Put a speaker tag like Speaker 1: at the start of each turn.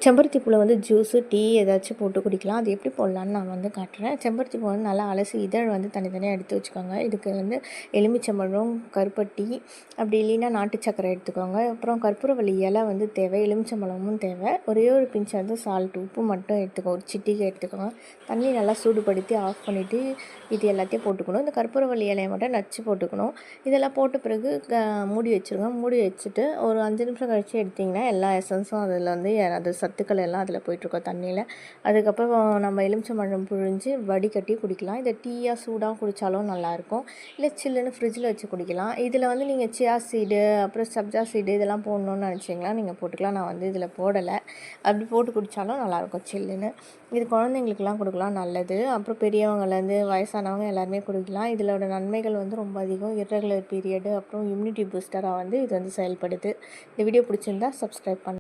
Speaker 1: செம்பருத்தி பூவில் வந்து ஜூஸு, டீ ஏதாச்சும் போட்டு குடிக்கலாம். அது எப்படி போடலான்னு நான் வந்து காட்டுறேன். செம்பருத்தி பூ வந்து நல்லா அலசி இதழ் வந்து தனித்தனியாக எடுத்து வச்சுக்கோங்க. இதுக்கு வந்து எலுமிச்சம்பழம், கருப்பட்டி, அப்படி இல்லைன்னா நாட்டு சர்க்கரை எடுத்துக்கோங்க. அப்புறம் கற்பூரவள்ளி இலை வந்து தேவை, எலுமிச்சம்பழமும் தேவை. ஒரே ஒரு பிஞ்ச் வந்து சால்ட், உப்பு மட்டும் எடுத்துக்கோங்க. ஒரு சிட்டிகை எடுத்துக்கோங்க. தண்ணி நல்லா சூடுபடுத்தி ஆஃப் பண்ணிவிட்டு இது எல்லாத்தையும் போட்டுக்கணும். இந்த கற்பூரவள்ளி இலையை மட்டும் நச்சு போட்டுக்கணும். இதெல்லாம் போட்ட பிறகு மூடி வச்சுருங்க. மூடி வச்சுட்டு ஒரு 5 நிமிஷம் கழித்து எடுத்திங்கன்னா எல்லா எசன்ஸும் அதில் வந்து அது சத்துக்கள் எல்லாம் அதில் போயிட்டுருக்கோம் தண்ணியில். அதுக்கப்புறம் நம்ம எலுமிச்சம்பழம் புழிஞ்சு வடிகட்டி குடிக்கலாம். இதை டீயாக சூடாக குடித்தாலும் நல்லாயிருக்கும். இல்லை சில்லுன்னு ஃப்ரிட்ஜில் வச்சு குடிக்கலாம். இதில் வந்து நீங்கள் சியா சீடு, அப்புறம் சப்ஜா சீடு இதெல்லாம் போடணுன்னு நினச்சிங்கன்னா நீங்கள் போட்டுக்கலாம். நான் வந்து இதில் போடலை. அப்படி போட்டு குடித்தாலும் நல்லாயிருக்கும் சில்லுன்னு. இது குழந்தைங்களுக்கெல்லாம் கொடுக்கலாம், நல்லது. அப்புறம் பெரியவங்கலேருந்து வயசானவங்க எல்லாருமே குடிக்கலாம். இதோட நன்மைகள் வந்து ரொம்ப அதிகம். இர்ரெகுலர் பீரியடு, அப்புறம் இம்யூனிட்டி பூஸ்டராக வந்து இது வந்து செயல்படுது. இந்த வீடியோ பிடிச்சிருந்தா சப்ஸ்கிரைப் பண்ணுங்கள்.